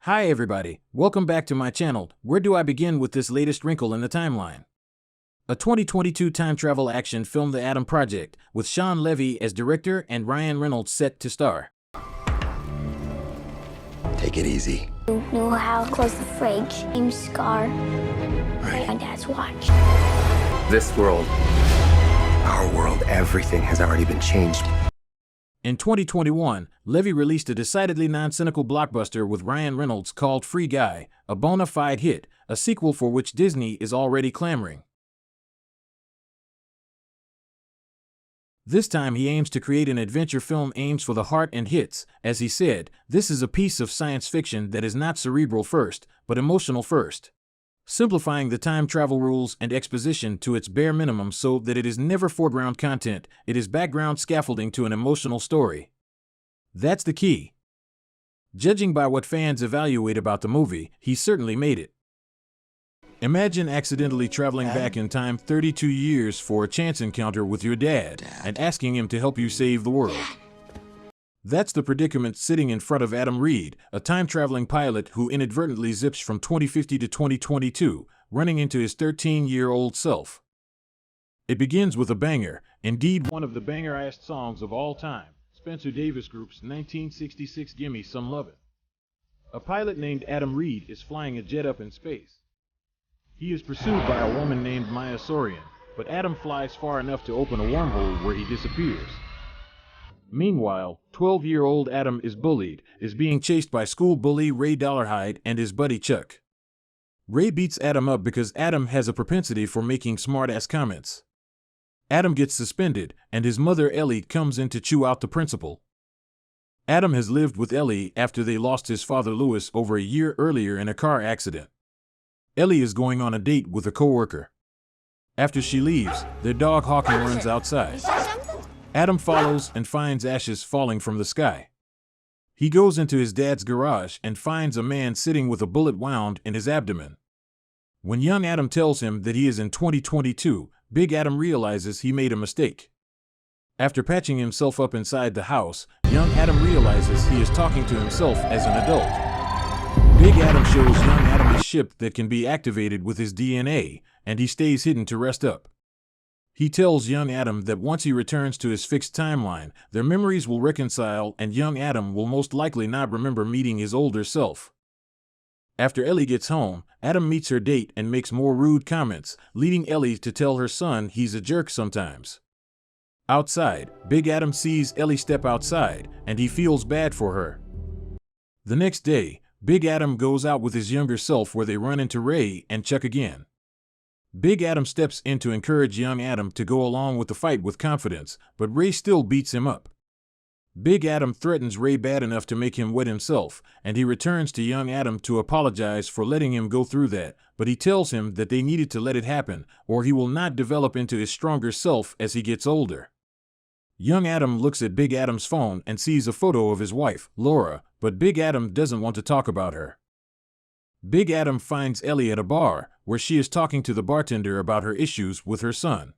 Hi everybody, welcome back to my channel. Where do I begin with this latest wrinkle in the timeline? A 2022 time travel action film, The Adam Project, with Shawn Levy as director and Ryan Reynolds set to star. Take it easy. You knew how to close the fridge. Named Scar. Right. My dad's watch. This world, our world, everything has already been changed. In 2021, Levy released a decidedly non-cynical blockbuster with Ryan Reynolds called Free Guy, a bona fide hit, a sequel for which Disney is already clamoring. This time he aims to create an adventure film aimed for the heart and hits. As he said, this is a piece of science fiction that is not cerebral first, but emotional first, simplifying the time travel rules and exposition to its bare minimum so that it is never foreground content, it is background scaffolding to an emotional story. That's the key. Judging by what fans evaluate about the movie, he certainly made it. Imagine accidentally traveling back in time 32 years for a chance encounter with your dad and asking him to help you save the world. That's the predicament sitting in front of Adam Reed, a time-traveling pilot who inadvertently zips from 2050 to 2022, running into his 13-year-old self. It begins with a banger, indeed one of the banger-est songs of all time, Spencer Davis Group's 1966 Gimme Some Lovin'. A pilot named Adam Reed is flying a jet up in space. He is pursued by a woman named Maya Sorian, but Adam flies far enough to open a wormhole where he disappears. Meanwhile, 12-year-old Adam is bullied, is being chased by school bully Ray Dollarhide and his buddy Chuck. Ray beats Adam up because Adam has a propensity for making smart-ass comments. Adam gets suspended, and his mother Ellie comes in to chew out the principal. Adam has lived with Ellie after they lost his father Louis over a year earlier in a car accident. Ellie is going on a date with a coworker. After she leaves, their dog Hawking runs outside. Adam follows and finds ashes falling from the sky. He goes into his dad's garage and finds a man sitting with a bullet wound in his abdomen. When young Adam tells him that he is in 2022, Big Adam realizes he made a mistake. After patching himself up inside the house, young Adam realizes he is talking to himself as an adult. Big Adam shows young Adam a ship that can be activated with his DNA, and he stays hidden to rest up. He tells young Adam that once he returns to his fixed timeline, their memories will reconcile and young Adam will most likely not remember meeting his older self. After Ellie gets home, Adam meets her date and makes more rude comments, leading Ellie to tell her son he's a jerk sometimes. Outside, Big Adam sees Ellie step outside, and he feels bad for her. The next day, Big Adam goes out with his younger self where they run into Ray and Chuck again. Big Adam steps in to encourage young Adam to go along with the fight with confidence, but Ray still beats him up. Big Adam threatens Ray bad enough to make him wet himself, and he returns to young Adam to apologize for letting him go through that, but he tells him that they needed to let it happen, or he will not develop into his stronger self as he gets older. Young Adam looks at Big Adam's phone and sees a photo of his wife, Laura, but Big Adam doesn't want to talk about her. Big Adam finds Ellie at a bar, where she is talking to the bartender about her issues with her son.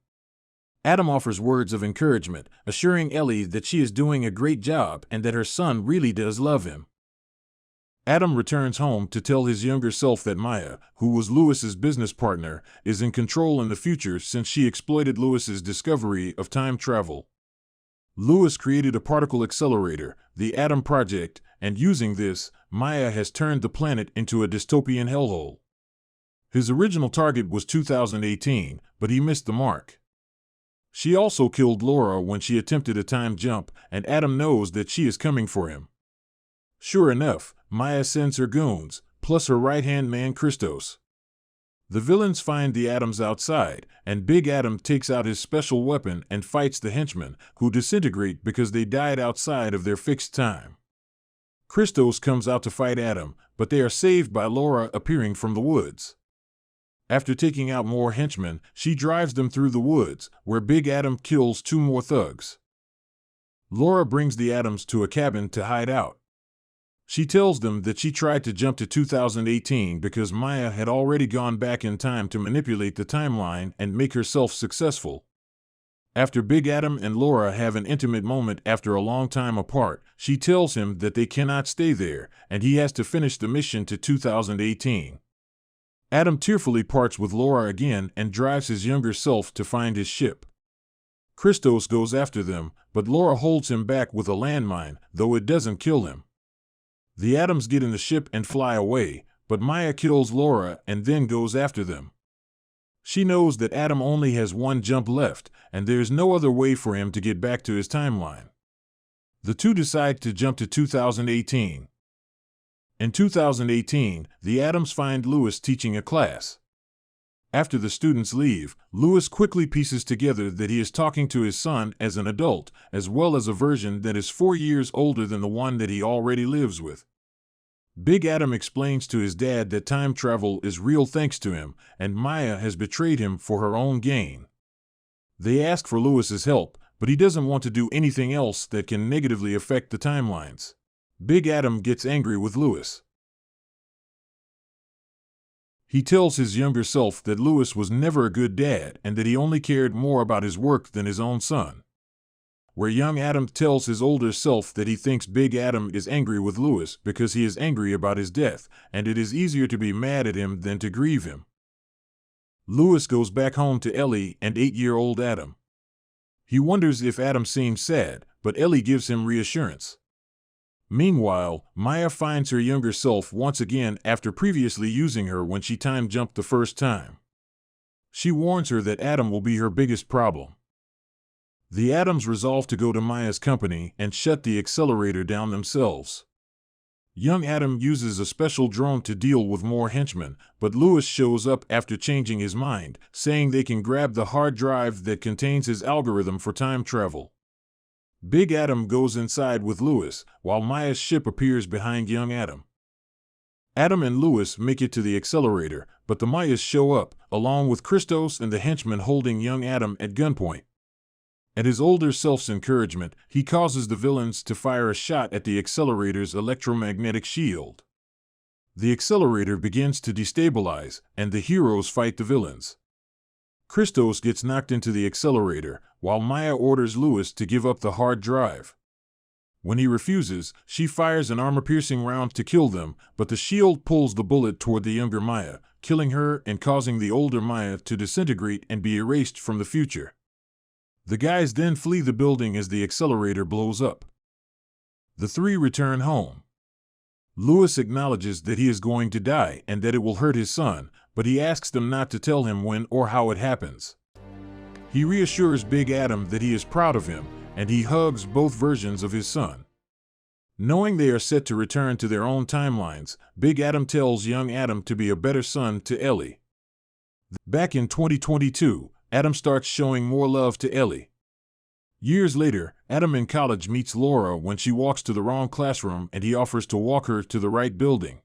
Adam offers words of encouragement, assuring Ellie that she is doing a great job and that her son really does love him. Adam returns home to tell his younger self that Maya, who was Louis's business partner, is in control in the future since she exploited Louis's discovery of time travel. Louis created a particle accelerator, the Adam Project, and using this, Maya has turned the planet into a dystopian hellhole. His original target was 2018, but he missed the mark. She also killed Laura when she attempted a time jump, and Adam knows that she is coming for him. Sure enough, Maya sends her goons, plus her right-hand man Christos. The villains find the Adams outside, and Big Adam takes out his special weapon and fights the henchmen, who disintegrate because they died outside of their fixed time. Christos comes out to fight Adam, but they are saved by Laura appearing from the woods. After taking out more henchmen, she drives them through the woods, where Big Adam kills 2 more thugs. Laura brings the Adams to a cabin to hide out. She tells them that she tried to jump to 2018 because Maya had already gone back in time to manipulate the timeline and make herself successful. After Big Adam and Laura have an intimate moment after a long time apart, she tells him that they cannot stay there, and he has to finish the mission to 2018. Adam tearfully parts with Laura again and drives his younger self to find his ship. Christos goes after them, but Laura holds him back with a landmine, though it doesn't kill him. The Adams get in the ship and fly away, but Maya kills Laura and then goes after them. She knows that Adam only has one jump left, and there's no other way for him to get back to his timeline. The two decide to jump to 2018. In 2018, the Adams find Lewis teaching a class. After the students leave, Lewis quickly pieces together that he is talking to his son as an adult, as well as a version that is 4 years older than the one that he already lives with. Big Adam explains to his dad that time travel is real thanks to him, and Maya has betrayed him for her own gain. They ask for Lewis's help, but he doesn't want to do anything else that can negatively affect the timelines. Big Adam gets angry with Lewis. He tells his younger self that Lewis was never a good dad and that he only cared more about his work than his own son. Where young Adam tells his older self that he thinks Big Adam is angry with Lewis because he is angry about his death, and it is easier to be mad at him than to grieve him. Lewis goes back home to Ellie and 8-year-old Adam. He wonders if Adam seems sad, but Ellie gives him reassurance. Meanwhile, Maya finds her younger self once again after previously using her when she time jumped the first time. She warns her that Adam will be her biggest problem. The Adams resolve to go to Maya's company and shut the accelerator down themselves. Young Adam uses a special drone to deal with more henchmen, but Lewis shows up after changing his mind, saying they can grab the hard drive that contains his algorithm for time travel. Big Adam goes inside with Lewis, while Maya's ship appears behind young Adam. Adam and Lewis make it to the accelerator, but the Mayas show up, along with Christos and the henchmen holding young Adam at gunpoint. At his older self's encouragement, he causes the villains to fire a shot at the accelerator's electromagnetic shield. The accelerator begins to destabilize, and the heroes fight the villains. Christos gets knocked into the accelerator, while Maya orders Lewis to give up the hard drive. When he refuses, she fires an armor-piercing round to kill them, but the shield pulls the bullet toward the younger Maya, killing her and causing the older Maya to disintegrate and be erased from the future. The guys then flee the building as the accelerator blows up. The three return home. Lewis acknowledges that he is going to die and that it will hurt his son, but he asks them not to tell him when or how it happens. He reassures Big Adam that he is proud of him, and he hugs both versions of his son. Knowing they are set to return to their own timelines, Big Adam tells young Adam to be a better son to Ellie. Back in 2022, Adam starts showing more love to Ellie. Years later, Adam in college meets Laura when she walks to the wrong classroom and he offers to walk her to the right building.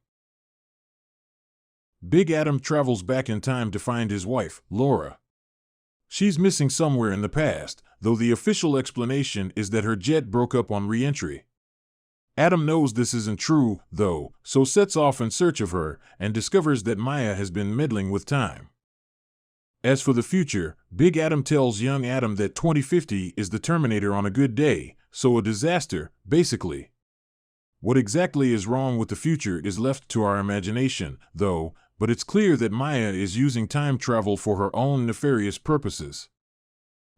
Big Adam travels back in time to find his wife, Laura. She's missing somewhere in the past, though the official explanation is that her jet broke up on re-entry. Adam knows this isn't true, though, so sets off in search of her and discovers that Maya has been meddling with time. As for the future, Big Adam tells young Adam that 2050 is the Terminator on a good day, so a disaster, basically. What exactly is wrong with the future is left to our imagination, though, but it's clear that Maya is using time travel for her own nefarious purposes.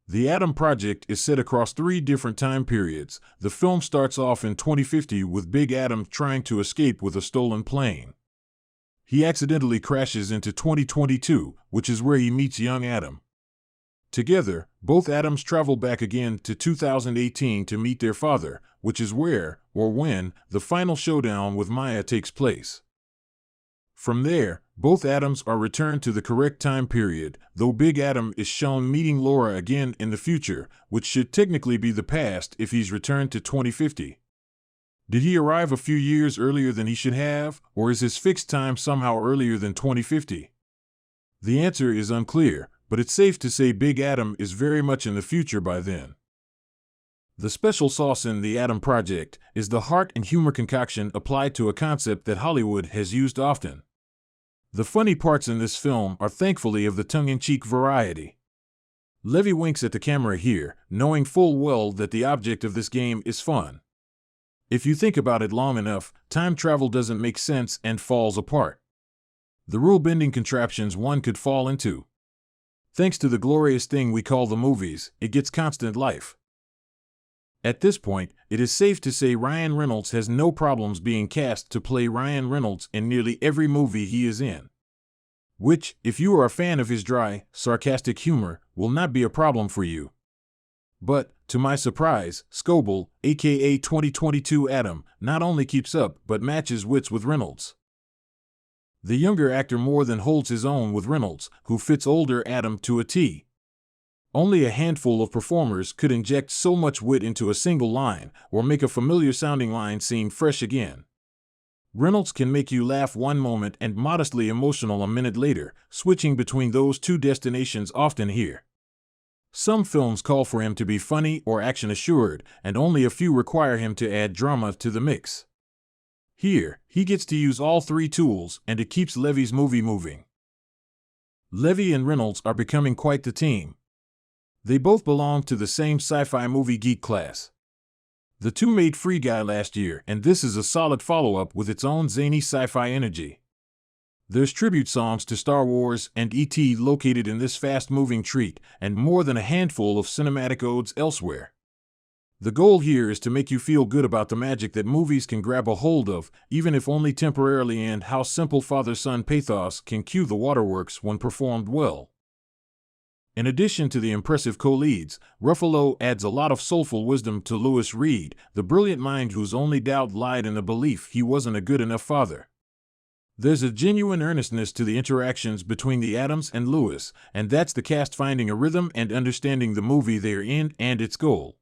The Adam Project is set across 3 different time periods. The film starts off in 2050 with Big Adam trying to escape with a stolen plane. He accidentally crashes into 2022, which is where he meets young Adam. Together, both Adams travel back again to 2018 to meet their father, which is where, or when, the final showdown with Maya takes place. From there, both Adams are returned to the correct time period, though Big Adam is shown meeting Laura again in the future, which should technically be the past if he's returned to 2050. Did he arrive a few years earlier than he should have, or is his fixed time somehow earlier than 2050? The answer is unclear, but it's safe to say Big Adam is very much in the future by then. The special sauce in The Adam Project is the heart and humor concoction applied to a concept that Hollywood has used often. The funny parts in this film are thankfully of the tongue-in-cheek variety. Levy winks at the camera here, knowing full well that the object of this game is fun. If you think about it long enough, time travel doesn't make sense and falls apart. The rule-bending contraptions one could fall into. Thanks to the glorious thing we call the movies, it gets constant life. At this point, it is safe to say Ryan Reynolds has no problems being cast to play Ryan Reynolds in nearly every movie he is in. Which, if you are a fan of his dry, sarcastic humor, will not be a problem for you. But, to my surprise, Scobell, aka 2022 Adam, not only keeps up but matches wits with Reynolds. The younger actor more than holds his own with Reynolds, who fits older Adam to a T. Only a handful of performers could inject so much wit into a single line, or make a familiar-sounding line seem fresh again. Reynolds can make you laugh one moment and modestly emotional a minute later, switching between those two destinations often here. Some films call for him to be funny or action-assured, and only a few require him to add drama to the mix. Here, he gets to use all three tools, and it keeps Levy's movie moving. Levy and Reynolds are becoming quite the team. They both belong to the same sci-fi movie geek class. The two made Free Guy last year, and this is a solid follow-up with its own zany sci-fi energy. There's tribute songs to Star Wars and E.T. located in this fast-moving treat, and more than a handful of cinematic odes elsewhere. The goal here is to make you feel good about the magic that movies can grab a hold of, even if only temporarily, and how simple father-son pathos can cue the waterworks when performed well. In addition to the impressive co-leads, Ruffalo adds a lot of soulful wisdom to Louis Reed, the brilliant mind whose only doubt lied in the belief he wasn't a good enough father. There's a genuine earnestness to the interactions between the Adams and Louis, and that's the cast finding a rhythm and understanding the movie they're in and its goal.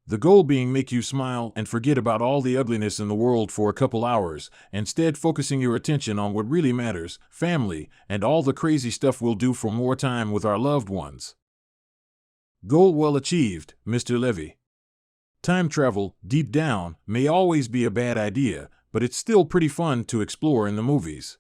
The goal being make you smile and forget about all the ugliness in the world for a couple hours, instead focusing your attention on what really matters, family, and all the crazy stuff we'll do for more time with our loved ones. Goal well achieved, Mr. Levy. Time travel, deep down, may always be a bad idea, but it's still pretty fun to explore in the movies.